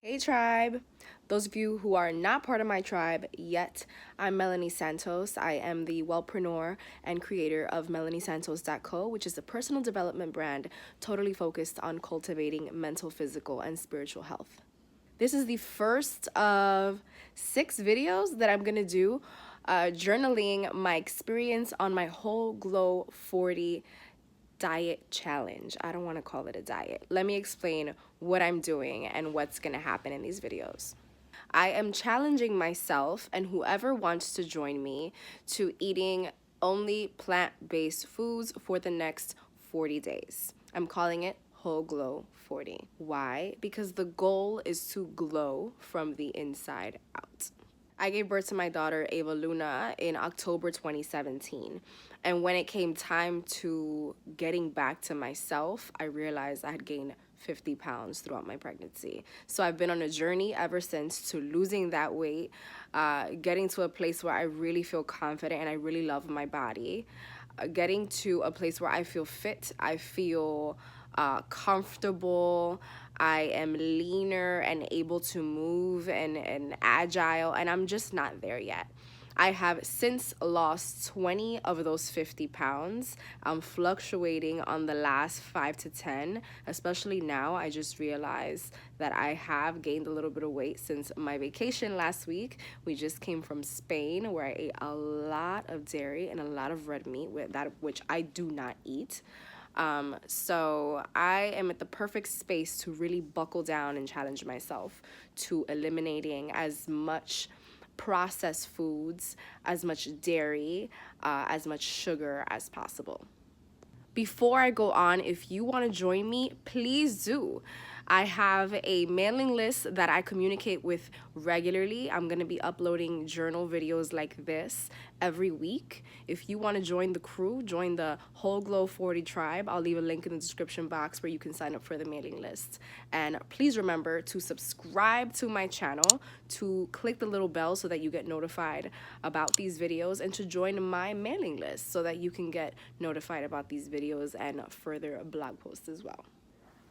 Hey tribe! Those of you who are not part of my tribe yet, I'm Melanie Santos. I am the wellpreneur and creator of MelanieSantos.co, which is a personal development brand totally focused on cultivating mental, physical, and spiritual health. This is the first of 6 videos that I'm gonna do journaling my experience on my Whole Glow 40 diet challenge. I don't want to call it a diet. Let me explain what I'm doing and what's going to happen in these videos. I am challenging myself and whoever wants to join me to eating only plant-based foods for the next 40 days. I'm calling it Whole Glow 40. Why? Because the goal is to glow from the inside out. I gave birth to my daughter, Ava Luna, in October 2017. And when it came time to getting back to myself, I realized I had gained 50 pounds throughout my pregnancy. So I've been on a journey ever since to losing that weight, getting to a place where I really feel confident and I really love my body, getting to a place where I feel fit, I feel comfortable, I am leaner and able to move and agile, and I'm just not there yet. I have since lost 20 of those 50 pounds. I'm fluctuating on the last 5 to 10, especially now. I just realized that I have gained a little bit of weight since my vacation last week. We just came from Spain where I ate a lot of dairy and a lot of red meat, which I do not eat. So I am at the perfect space to really buckle down and challenge myself to eliminating as much processed foods, as much dairy, as much sugar as possible. Before I go on, if you want to join me, please do. I have a mailing list that I communicate with regularly. I'm going to be uploading journal videos like this every week. If you want to join the crew, join the Whole Glow 40 tribe, I'll leave a link in the description box where you can sign up for the mailing list. And please remember to subscribe to my channel, to click the little bell so that you get notified about these videos, and to join my mailing list so that you can get notified about these videos and further blog posts as well.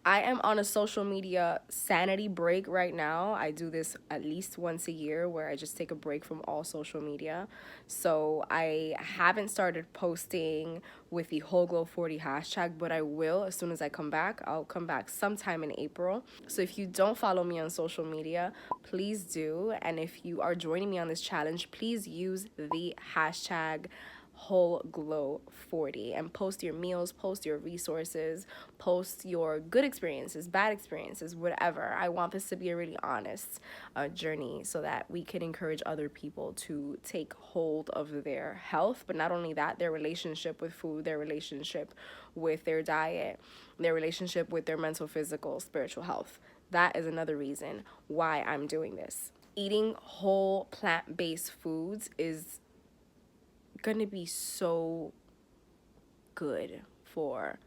I am on a social media sanity break right now. I do this at least once a year where I just take a break from all social media. So I haven't started posting with the Whole Glow 40 hashtag, but I will as soon as I come back. I'll come back sometime in April. So if you don't follow me on social media, please do. And if you are joining me on this challenge, please use the hashtag Whole Glow 40 and post your meals, post your resources, post your good experiences, bad experiences, whatever. I want this to be a really honest journey so that we can encourage other people to take hold of their health, but not only that, their relationship with food, their relationship with their diet, their relationship with their mental, physical, spiritual health. That is another reason why I'm doing this. Eating whole plant-based foods is gonna be so good for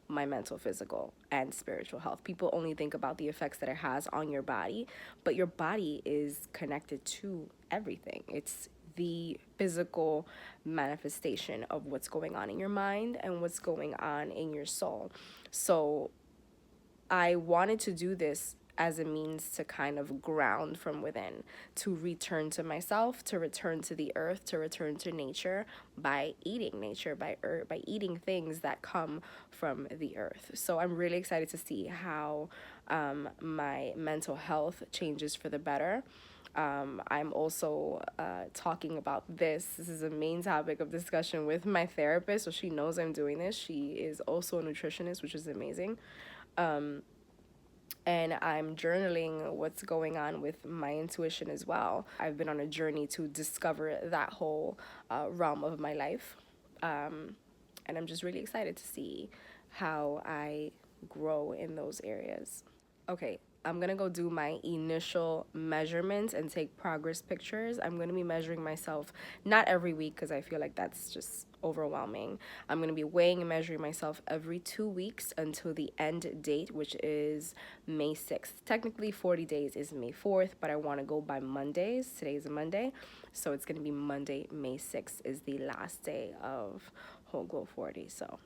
my mental, physical, and spiritual health. People only think about the effects that it has on your body, but your body is connected to everything. It's the physical manifestation of what's going on in your mind and what's going on in your soul. So I wanted to do this as a means to kind of ground from within, to return to myself, to return to the earth, to return to nature by eating nature, by eating things that come from the earth. So I'm really excited to see how my mental health changes for the better. I'm also talking about this. This is a main topic of discussion with my therapist, so she knows I'm doing this. She is also a nutritionist, which is amazing. And I'm journaling what's going on with my intuition as well. I've been on a journey to discover that whole realm of my life. And I'm just really excited to see how I grow in those areas. Okay, I'm gonna go do my initial measurements and take progress pictures. I'm gonna be measuring myself not every week because I feel like that's just overwhelming. I'm gonna be weighing and measuring myself every 2 weeks until the end date, which is May 6th. Technically 40 days is May 4th, but I want to go by Mondays. Today is a Monday, so it's gonna be Monday, May 6th is the last day of Whole Glow 40. So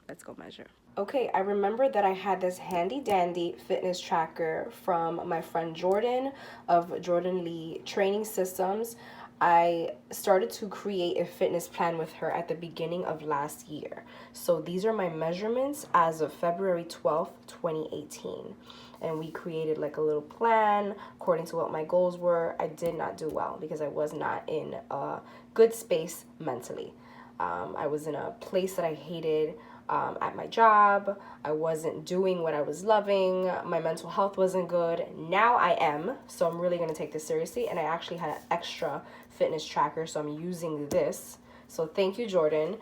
let's go measure. Okay, I remember that I had this handy dandy fitness tracker from my friend Jordan of Jordan Lee Training Systems. I started to create a fitness plan with her at the beginning of last year. So these are my measurements as of February 12th, 2018. And we created like a little plan according to what my goals were. I did not do well because I was not in a good space mentally. I was in a place that I hated at my job. I wasn't doing what I was loving. My mental health wasn't good. Now I am, so I'm really gonna take this seriously. And I actually had an extra fitness tracker, so I'm using this. So thank you, Jordan,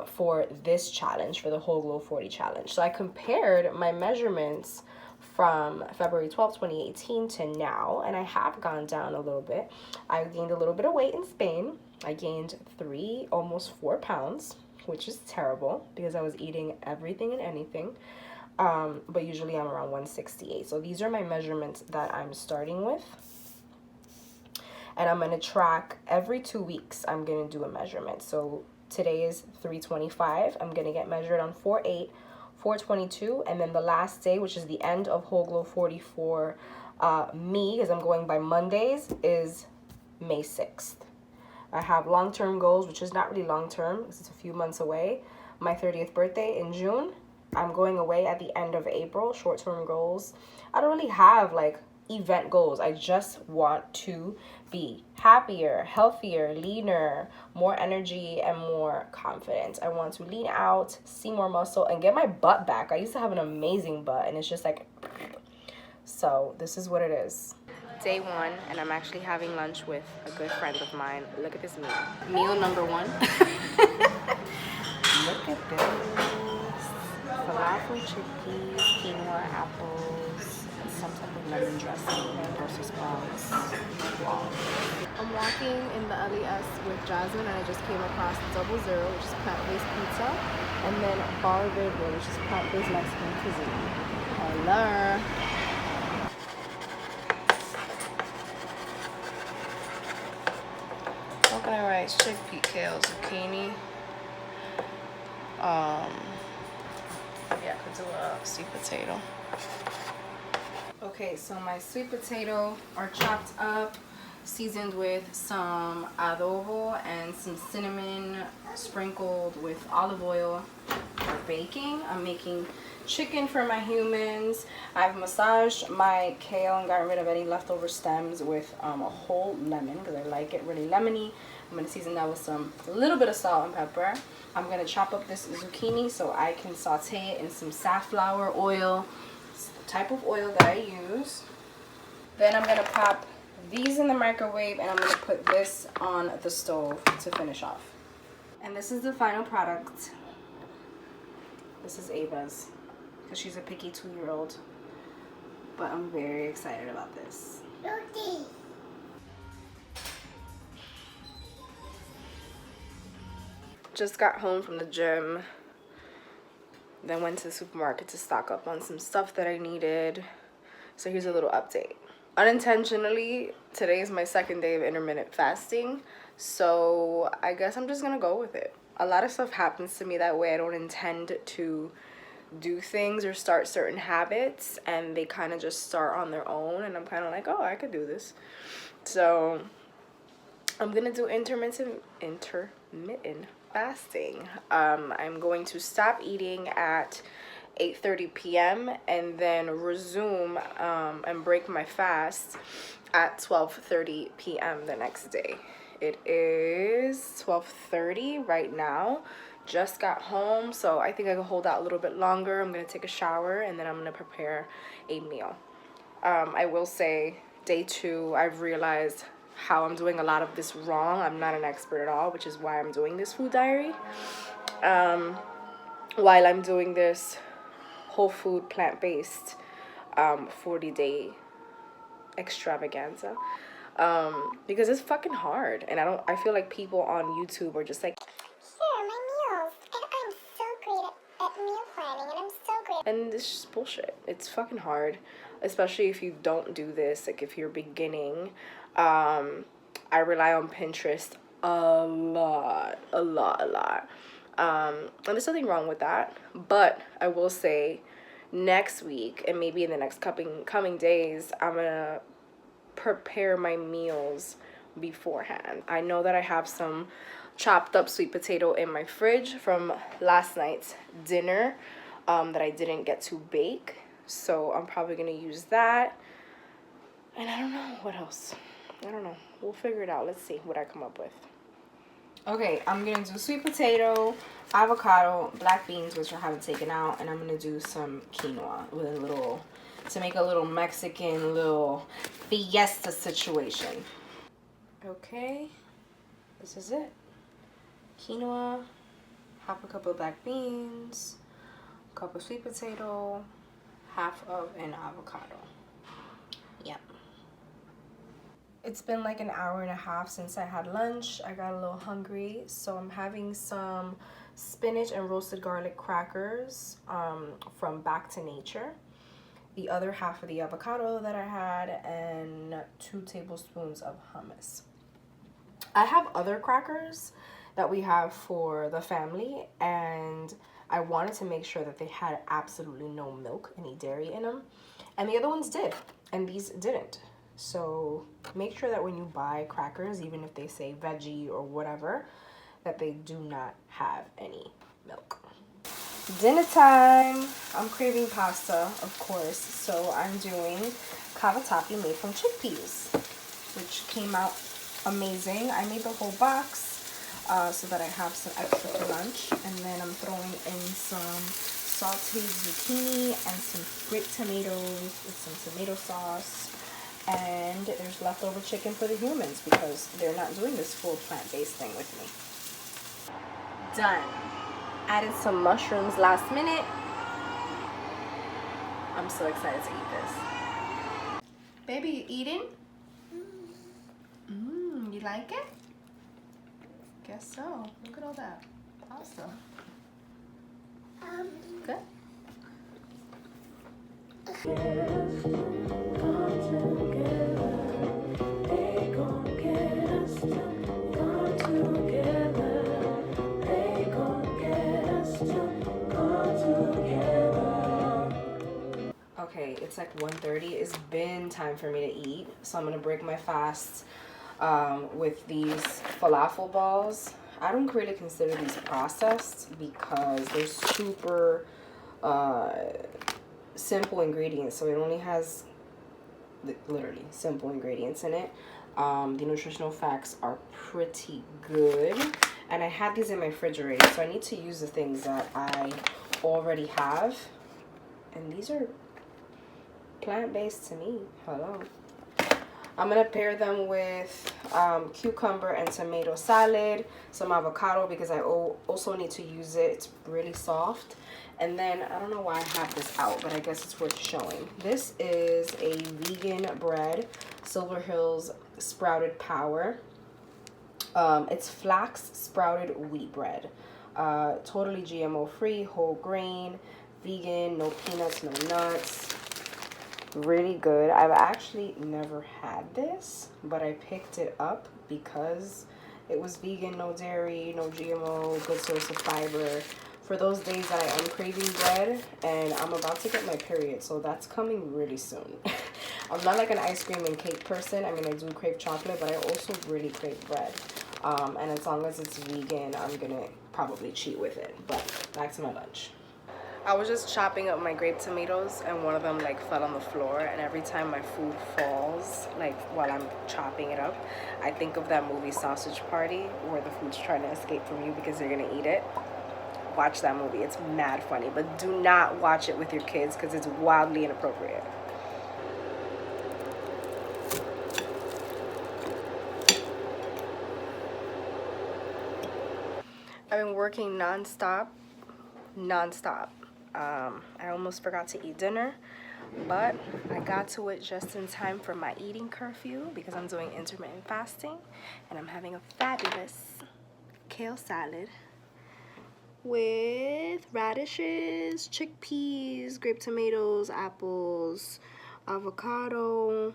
for this challenge, for the Whole Glow 40 challenge. So I compared my measurements from February 12th, 2018 to now, and I have gone down a little bit. I gained a little bit of weight in Spain. I gained almost 4 pounds, which is terrible because I was eating everything and anything. But usually I'm around 168. So these are my measurements that I'm starting with. And I'm going to track every 2 weeks. I'm going to do a measurement. So today is 325. I'm going to get measured on 4/8, 4/22, and then the last day, which is the end of Whole Glow 40 for me, because I'm going by Mondays, is May 6th. I have long-term goals, which is not really long-term because it's a few months away. My 30th birthday in June. I'm going away at the end of April. Short-term goals. I don't really have like event goals. I just want to be happier, healthier, leaner, more energy, and more confident. I want to lean out, see more muscle, and get my butt back. I used to have an amazing butt, and it's just like, so this is what it is. Day one, and I'm actually having lunch with a good friend of mine. Look at this meal. Meal number one. Look at this. Falafel chickpeas, quinoa, apples, and some type of lemon dressing, and Brussels sprouts. Wow. I'm walking in the LES with Jasmine, and I just came across Double Zero, which is plant-based pizza, and then Bar Verde, which is plant-based Mexican cuisine. Hello. Coconut rice, chickpea, kale, zucchini. Yeah, I could do a sweet potato. Okay, so my sweet potato are chopped up, seasoned with some adobo and some cinnamon, sprinkled with olive oil for baking. I'm making chicken for my humans. I've massaged my kale and got rid of any leftover stems with a whole lemon because I like it really lemony. I'm going to season that with a little bit of salt and pepper. I'm going to chop up this zucchini so I can saute it in some safflower oil. It's the type of oil that I use. Then I'm going to pop these in the microwave, and I'm going to put this on the stove to finish off. And this is the final product. This is Ava's, because she's a picky 2-year-old. But I'm very excited about this. Just got home from the gym. Then went to the supermarket to stock up on some stuff that I needed. So here's a little update. Unintentionally, today is my second day of intermittent fasting. So I guess I'm just gonna go with it. A lot of stuff happens to me that way. I don't intend to do things or start certain habits, and they kind of just start on their own, and I'm kind of like, oh, I could do this. So I'm gonna do intermittent fasting. I'm going to stop eating at 8:30 p.m. and then resume and break my fast at 12:30 p.m. the next day. It is 12:30 right now. Just got home, so I think I can hold out a little bit longer. I'm gonna take a shower and then I'm gonna prepare a meal. I will say, day 2, I've realized how I'm doing a lot of this wrong. I'm not an expert at all, which is why I'm doing this food diary. While I'm doing this whole food plant-based 40-day extravaganza, because it's fucking hard, and I feel like people on YouTube are just like, share my meals, and I'm so great at meal planning, and I'm so great. And it's just bullshit. It's fucking hard, especially if you don't do this. Like if you're beginning, I rely on Pinterest a lot. And there's nothing wrong with that. But I will say next week and maybe in the next coming days, I'm gonna prepare my meals beforehand. I know that I have some chopped up sweet potato in my fridge from last night's dinner that I didn't get to bake. So I'm probably gonna use that. And I don't know what else. I don't know. We'll figure it out. Let's see what I come up with. Okay, I'm gonna do sweet potato, avocado, black beans, which I haven't taken out, and I'm gonna do some quinoa with a little, to make a little Mexican little fiesta situation. Okay, this is it. Quinoa, half a cup of black beans, a cup of sweet potato, half of an avocado. Yep. It's been like an hour and a half since I had lunch. I got a little hungry, so I'm having some spinach and roasted garlic crackers from Back to Nature. The other half of the avocado that I had, and 2 tablespoons of hummus. I have other crackers that we have for the family, and I wanted to make sure that they had absolutely no milk, any dairy in them, and the other ones did, and these didn't. So make sure that when you buy crackers, even if they say veggie or whatever, that they do not have any milk. Dinner time. I'm craving pasta, of course, so I'm doing cavatappi made from chickpeas, which came out amazing. I made the whole box so that I have some extra for lunch, and then I'm throwing in some sauteed zucchini and some grape tomatoes with some tomato sauce. And there's leftover chicken for the humans because they're not doing this full plant-based thing with me. Done. Added some mushrooms last minute. I'm so excited to eat this. Baby, you eating? You like it? Guess so. Look at all that pasta. Good. Okay, it's like 1:30. It's been time for me to eat, so I'm gonna break my fast with these falafel balls. I don't really consider these processed because they're super simple ingredients, so it only has literally simple ingredients in it. The nutritional facts are pretty good, and I had these in my refrigerator, so I need to use the things that I already have, and these are plant-based to me. Hello. I'm gonna pair them with cucumber and tomato salad, some avocado because I also need to use it. It's really soft. And then I don't know why I have this out, but I guess it's worth showing. This is a vegan bread, Silver Hills Sprouted Power. It's flax sprouted wheat bread. Totally GMO free, whole grain, vegan, no peanuts, no nuts. Really good. I've actually never had this, but I picked it up because it was vegan, no dairy, no GMO, good source of fiber. For those days that I am craving bread, and I'm about to get my period, so that's coming really soon. I'm not like an ice cream and cake person. I mean, I do crave chocolate, but I also really crave bread. And as long as it's vegan, I'm gonna probably cheat with it. But back to my lunch. I was just chopping up my grape tomatoes, and one of them like fell on the floor, and every time my food falls, like while I'm chopping it up, I think of that movie Sausage Party where the food's trying to escape from you because they're gonna eat it. Watch that movie. It's mad funny, but do not watch it with your kids because it's wildly inappropriate. I've been working nonstop. I almost forgot to eat dinner, but I got to it just in time for my eating curfew because I'm doing intermittent fasting, and I'm having a fabulous kale salad with radishes, chickpeas, grape tomatoes, apples, avocado,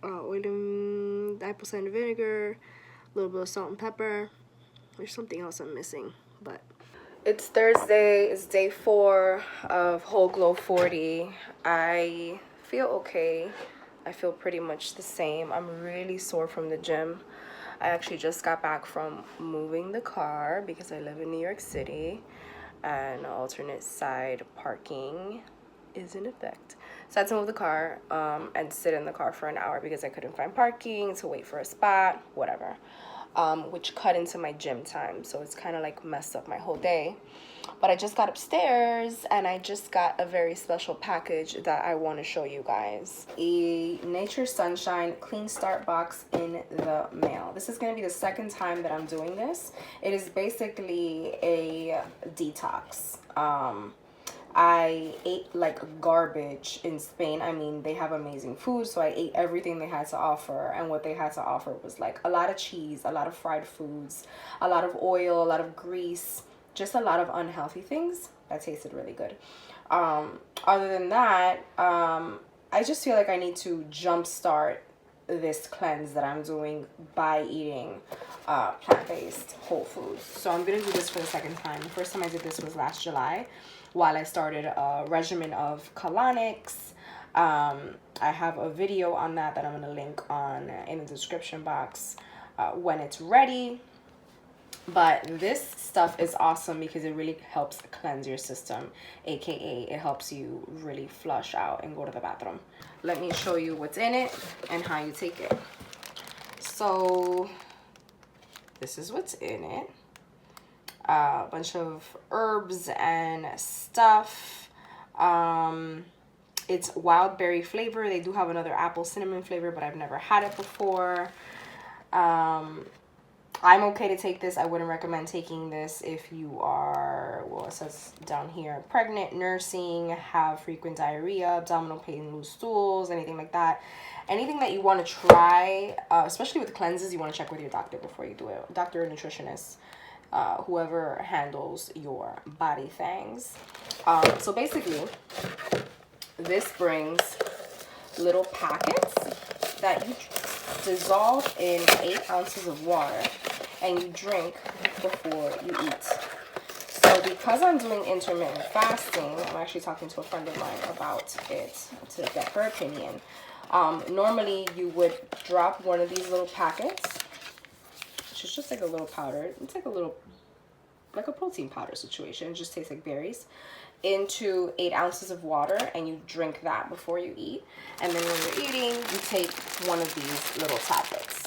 oil and apple cider vinegar, a little bit of salt and pepper. There's something else I'm missing, but It's Thursday. It's day 4 of Whole Glow 40. I feel okay. I feel pretty much the same. I'm really sore from the gym. I actually just got back from moving the car because I live in New York City and alternate side parking is in effect. So I had to move the car and sit in the car for an hour because I couldn't find parking, to wait for a spot, whatever. Which cut into my gym time. So it's kind of like messed up my whole day. But I just got upstairs and I just got a very special package that I want to show you guys. A Nature Sunshine Clean Start box in the mail. This is going to be the second time that I'm doing this. It is basically a detox. I ate like garbage in Spain. I mean, they have amazing food, so I ate everything they had to offer. And what they had to offer was like a lot of cheese, a lot of fried foods, a lot of oil, a lot of grease, just a lot of unhealthy things that tasted really good. Other than that, I just feel like I need to jumpstart this cleanse that I'm doing by eating plant-based whole foods. So I'm gonna do this for the second time. The first time I did this was last July while I started a regimen of colonics. I have a video on that I'm gonna link on in the description box when it's ready. But this stuff is awesome because it really helps cleanse your system, aka it helps you really flush out and go to the bathroom. Let me show you what's in it and how you take it. So this is what's in it. A bunch of herbs and stuff. It's wild berry flavor. They do have another apple cinnamon flavor, but I've never had it before. I'm okay to take this. I wouldn't recommend taking this if you are, well, it says down here, pregnant, nursing, have frequent diarrhea, abdominal pain, loose stools, anything like that. Anything that you want to try, especially with cleanses, you want to check with your doctor before you do it. Doctor or nutritionist, whoever handles your body things. So basically, this brings little packets that you dissolve in 8 ounces of water and you drink before you eat. So because I'm doing intermittent fasting, I'm actually talking to a friend of mine about it to get her opinion. Normally you would drop one of these little packets, which is just like a little powder. It's like a little, like a protein powder situation. It just tastes like berries, into 8 ounces of water, and you drink that before you eat. And then when you're eating, you take one of these little tablets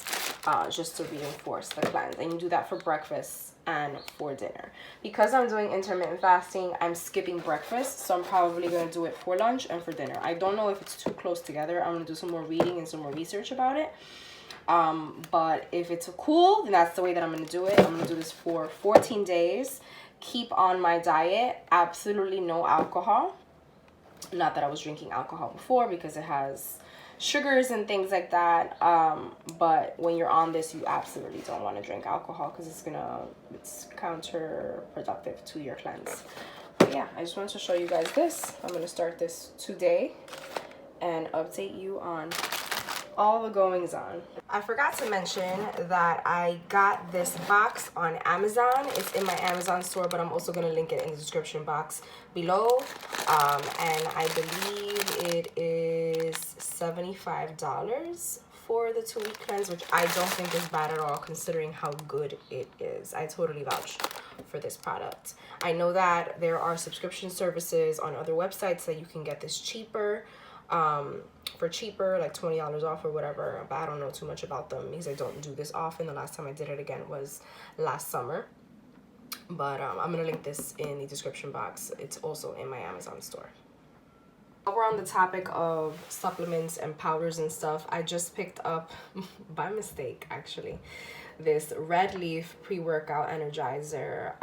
just to reinforce the cleanse. And you do that for breakfast and for dinner. Because I'm doing intermittent fasting, I'm skipping breakfast, so I'm probably going to do it for lunch and for dinner. I don't know if it's too close together. I'm going to do some more reading and some more research about it. But if it's cool, then that's the way that I'm going to do it. I'm going to do this for 14 days. Keep on my diet, absolutely no alcohol. Not that I was drinking alcohol before because it has sugars and things like that. But when you're on this, you absolutely don't want to drink alcohol because it's counterproductive to your cleanse. But yeah, I just wanted to show you guys this. I'm going to start this today and update you on all the goings on. I forgot to mention that I got this box on Amazon. It's in my Amazon store, but I'm also going to link it in the description box below. And I believe it is $75 for the 2-week cleanse, which I don't think is bad at all considering how good it is. I totally vouch for this product. I know that there are subscription services on other websites that you can get this cheaper. For cheaper, like $20 off or whatever, but I don't know too much about them because I don't do this often. The last time I did it again was last summer, but I'm gonna link this in the description box. It's also in my Amazon store. While we're on the topic of supplements and powders and stuff, I just picked up by mistake actually this Red Leaf pre-workout energizer.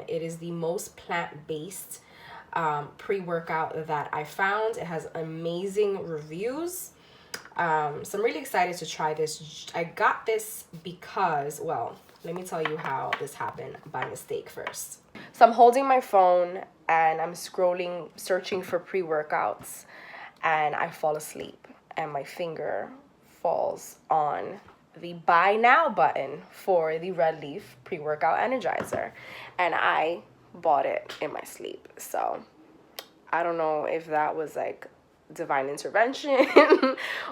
It is the most plant-based pre-workout that I found. It has amazing reviews. So I'm really excited to try this. I got this because, well, let me tell you how this happened by mistake first. So I'm holding my phone and I'm scrolling, searching for pre-workouts, and I fall asleep and my finger falls on the buy now button for the Red Leaf pre-workout energizer, and I bought it in my sleep. So I don't know if that was like divine intervention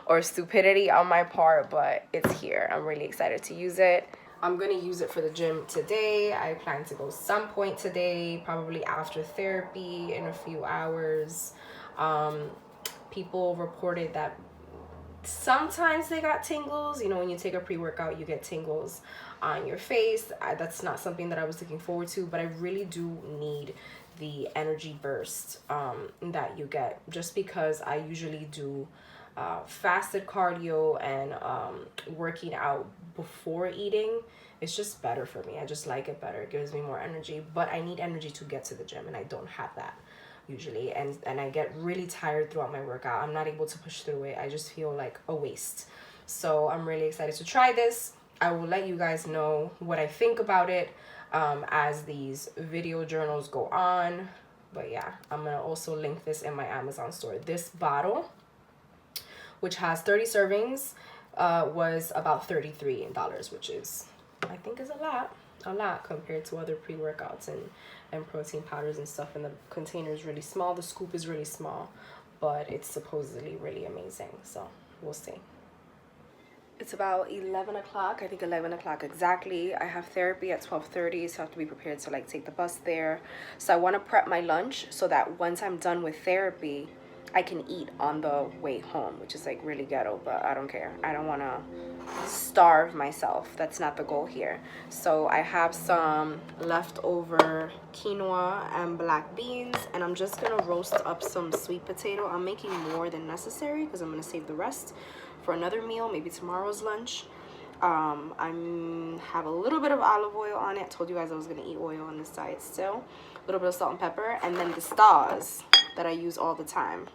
or stupidity on my part, but it's here. I'm really excited to use it. I'm gonna use it for the gym today. I plan to go some point today, probably after therapy in a few hours. People reported that sometimes they got tingles. You know, when you take a pre-workout, you get tingles on your face. That's not something that I was looking forward to, but I really do need the energy burst that you get, just because I usually do fasted cardio and working out before eating. It's just better for me. I just like it better. It gives me more energy, but I need energy to get to the gym, and I don't have that usually, and I get really tired throughout my workout. I'm not able to push through it. I just feel like a waste. So I'm really excited to try this. I will let you guys know what I think about it as these video journals go on. But yeah, I'm gonna also link this in my Amazon store. This bottle, which has 30 servings, was about $33, which is, I think, is a lot compared to other pre-workouts and protein powders and stuff. And the container is really small. The scoop is really small, but it's supposedly really amazing. So we'll see. It's about 11 o'clock. I think 11 o'clock exactly. I have therapy at 12:30, so I have to be prepared to like take the bus there. So I want to prep my lunch so that once I'm done with therapy, I can eat on the way home, which is like really ghetto, but I don't care. I don't want to starve myself. That's not the goal here. So I have some leftover quinoa and black beans, and I'm just gonna roast up some sweet potato. I'm making more than necessary because I'm gonna save the rest for another meal, maybe tomorrow's lunch. I have a little bit of olive oil on it. Told you guys I was gonna eat oil on this diet still. A little bit of salt and pepper, and then the stars that I use all the time.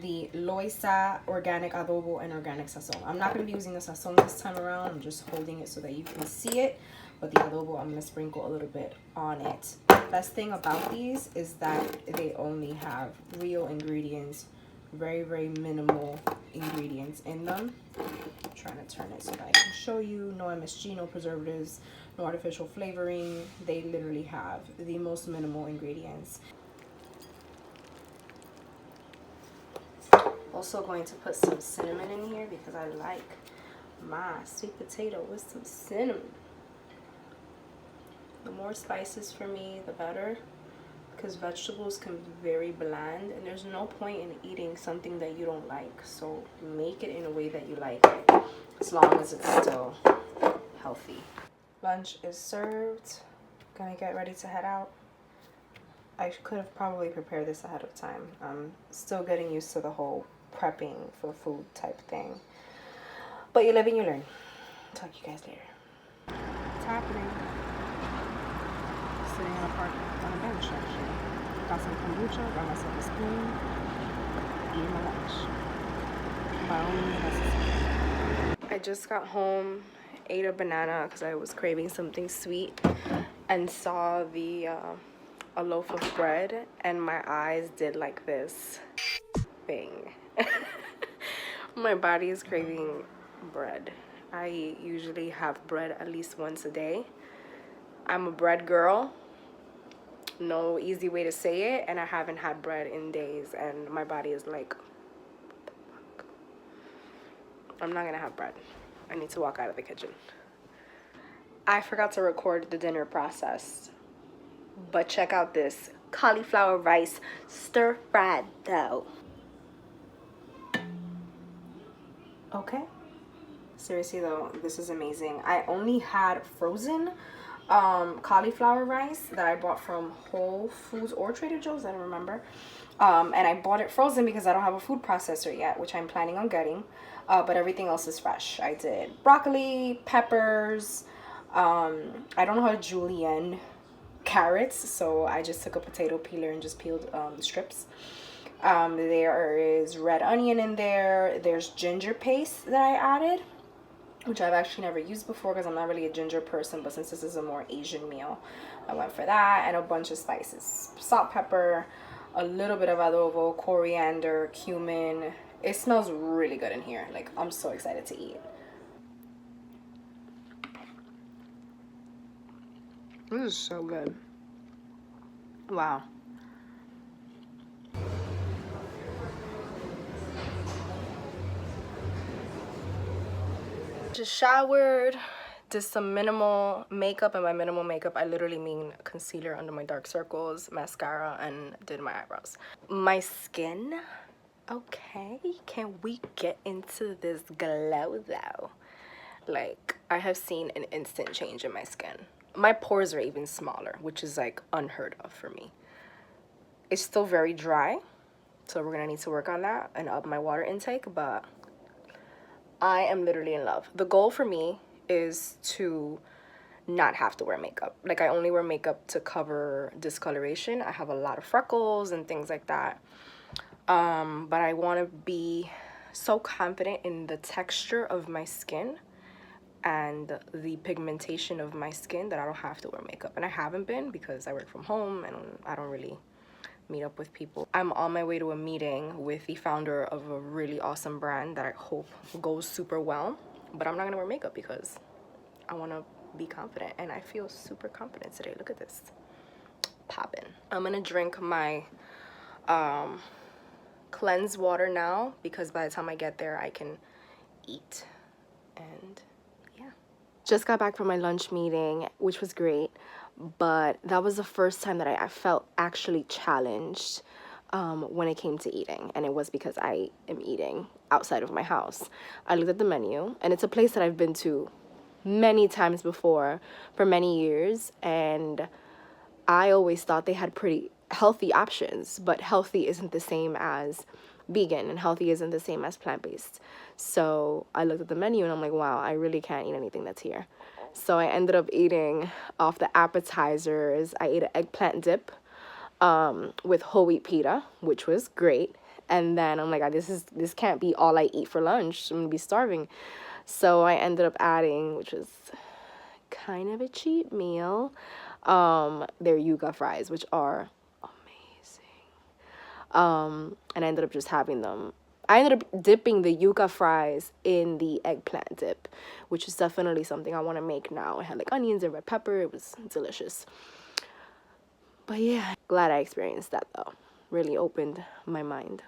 The Loisa organic adobo and organic sazon. I'm not going to be using the sazon this time around. I'm just holding it so that you can see it. But the adobo, I'm going to sprinkle a little bit on it. Best thing about these is that they only have real ingredients. Very, very minimal ingredients in them. I'm trying to turn it so that I can show you. No MSG, no preservatives, no artificial flavoring. They literally have the most minimal ingredients. Also going to put some cinnamon in here because I like my sweet potato with some cinnamon. The more spices for me, the better, because vegetables can be very bland and there's no point in eating something that you don't like. So make it in a way that you like it, as long as it's still healthy. Lunch is served. Gonna get ready to head out. I could have probably prepared this ahead of time. I'm still getting used to the whole prepping for food type thing. But you live and you learn. Talk to you guys later. What's happening? Sitting on a park on a bench actually. Got some kombucha, got myself a spoon, eating my lunch. By all means necessary. I just got home, ate a banana because I was craving something sweet, and saw a loaf of bread, and my eyes did like this thing. My body is craving bread. I usually have bread at least once a day. I'm a bread girl. No easy way to say it, and I haven't had bread in days, and my body is like, I'm not gonna have bread. I need to walk out of the kitchen. I forgot to record the dinner process, but check out this cauliflower rice stir fried dough. Okay. Seriously though, this is amazing. I only had frozen cauliflower rice that I bought from Whole Foods or Trader Joe's, I don't remember. And I bought it frozen because I don't have a food processor yet, which I'm planning on getting. But everything else is fresh. I did broccoli, peppers. I don't know how to julienne carrots, so I just took a potato peeler and just peeled strips. There is red onion in there. There's ginger paste that I added, which I've actually never used before because I'm not really a ginger person, but since this is a more Asian meal, I went for that, and a bunch of spices. Salt, pepper, a little bit of adobo, coriander, cumin. It smells really good in here. Like, I'm so excited to eat. This is so good. Wow. Just showered, did some minimal makeup, and by minimal makeup I literally mean concealer under my dark circles, mascara, and did my eyebrows. My skin, okay, can we get into this glow though? Like, I have seen an instant change in my skin. My pores are even smaller, which is like unheard of for me. It's still very dry, so we're gonna need to work on that and up my water intake, but I am literally in love. The goal for me is to not have to wear makeup. Like, I only wear makeup to cover discoloration. I have a lot of freckles and things like that. But I want to be so confident in the texture of my skin and the pigmentation of my skin that I don't have to wear makeup. And I haven't been because I work from home and I don't really meet up with people. I'm on my way to a meeting with the founder of a really awesome brand that I hope goes super well, but I'm not gonna wear makeup because I want to be confident, and I feel super confident today. Look at this, poppin'. I'm gonna drink my cleanse water now because by the time I get there I can eat. And yeah, just got back from my lunch meeting, which was great, but that was the first time that I felt actually challenged when it came to eating, and it was because I am eating outside of my house. I looked at the menu, and it's a place that I've been to many times before for many years, and I always thought they had pretty healthy options, but healthy isn't the same as vegan, and healthy isn't the same as plant-based. So I looked at the menu and I'm like, wow, I really can't eat anything that's here. So I ended up eating off the appetizers. I ate an eggplant dip with whole wheat pita, which was great. And then I'm like, this can't be all I eat for lunch. I'm gonna be starving. So I ended up adding, which was kind of a cheap meal, their yuca fries, which are amazing. And I ended up just having them. I ended up dipping the yuca fries in the eggplant dip, which is definitely something I want to make now. It had like onions and red pepper. It was delicious. But yeah, glad I experienced that though. Really opened my mind.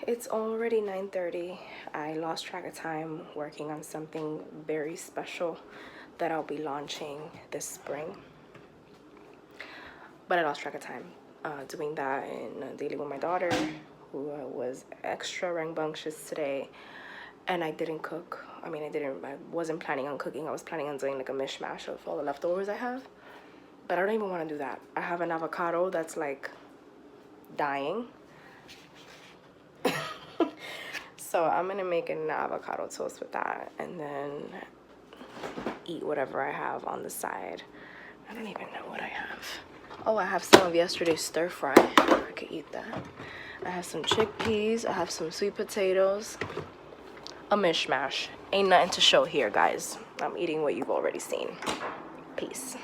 It's already 9:30. I lost track of time working on something very special that I'll be launching this spring. But I lost track of time doing that and dealing with my daughter, who was extra rambunctious today. And I didn't cook. I wasn't planning on cooking. I was planning on doing like a mishmash of all the leftovers I have. But I don't even want to do that. I have an avocado that's like dying. So I'm gonna make an avocado toast with that and then eat whatever I have on the side. I don't even know what I have. Oh, I have some of yesterday's stir fry. I could eat that. I have some chickpeas. I have some sweet potatoes. A mishmash. Ain't nothing to show here, guys. I'm eating what you've already seen. Peace.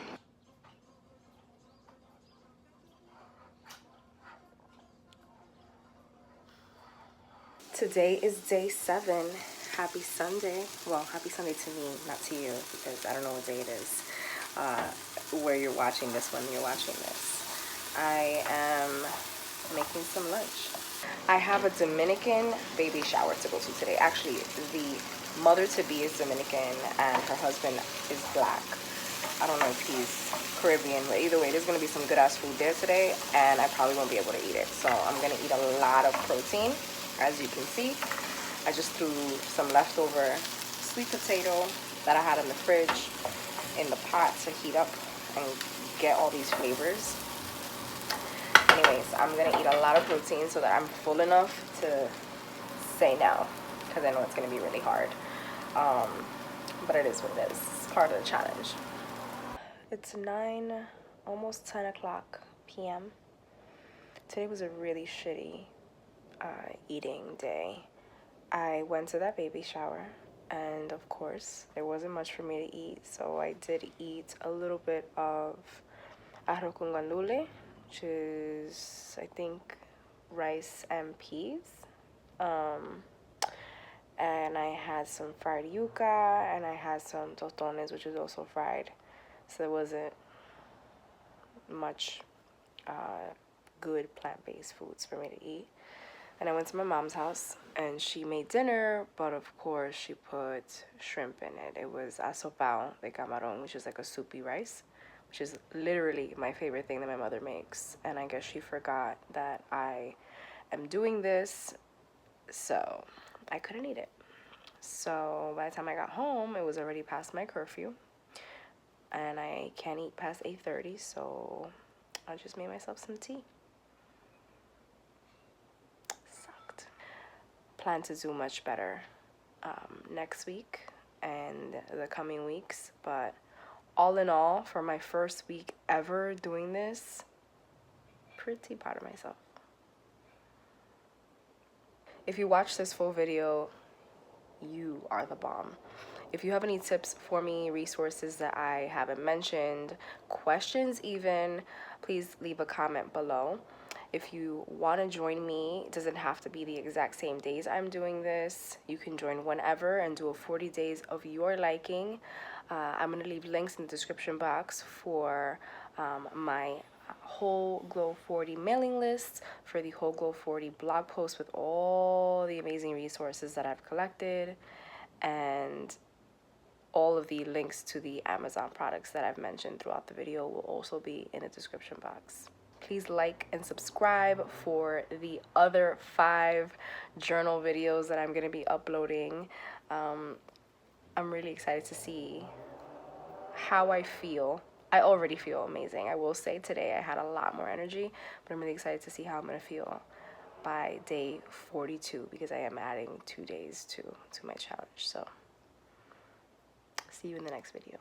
Today is day 7. Happy Sunday. Well, happy Sunday to me, not to you, because I don't know what day it is. Where you're watching this when you're watching this. I am making some lunch. I have a Dominican baby shower to go to today. Actually, the mother-to-be is Dominican and her husband is black. I don't know if he's Caribbean, but either way, there's going to be some good-ass food there today, and I probably won't be able to eat it. So I'm going to eat a lot of protein, as you can see. I just threw some leftover sweet potato that I had in the fridge in the pot to heat up and get all these flavors. Anyways, I'm gonna eat a lot of protein so that I'm full enough to say no, because I know it's gonna be really hard. But it is what it is. It's part of the challenge. It's 9, almost 10 o'clock p.m. Today was a really shitty eating day. I went to that baby shower, and of course there wasn't much for me to eat, so I did eat a little bit of arroz con gandules, which is, I think, rice and peas. And I had some fried yuca, and I had some tostones, which is also fried. So there wasn't much good plant-based foods for me to eat. And I went to my mom's house and she made dinner, but of course she put shrimp in it. It was asopao de camarón, which is like a soupy rice, which is literally my favorite thing that my mother makes. And I guess she forgot that I am doing this, so I couldn't eat it. So by the time I got home, it was already past my curfew, and I can't eat past 8:30, so I just made myself some tea. Sucked. Plan to do much better next week and the coming weeks, but all in all, for my first week ever doing this, pretty proud of myself. If you watch this full video, you are the bomb. If you have any tips for me, resources that I haven't mentioned, questions even, please leave a comment below. If you want to join me, it doesn't have to be the exact same days I'm doing this. You can join whenever and do a 40 days of your liking. I'm going to leave links in the description box for my Whole Glow 40 mailing list, for the Whole Glow 40 blog post with all the amazing resources that I've collected, and all of the links to the Amazon products that I've mentioned throughout the video will also be in the description box. Please like and subscribe for the other 5 journal videos that I'm going to be uploading. I'm really excited to see how I feel. I already feel amazing. I will say today I had a lot more energy, but I'm really excited to see how I'm going to feel by day 42, because I am adding 2 days to my challenge. So see you in the next video.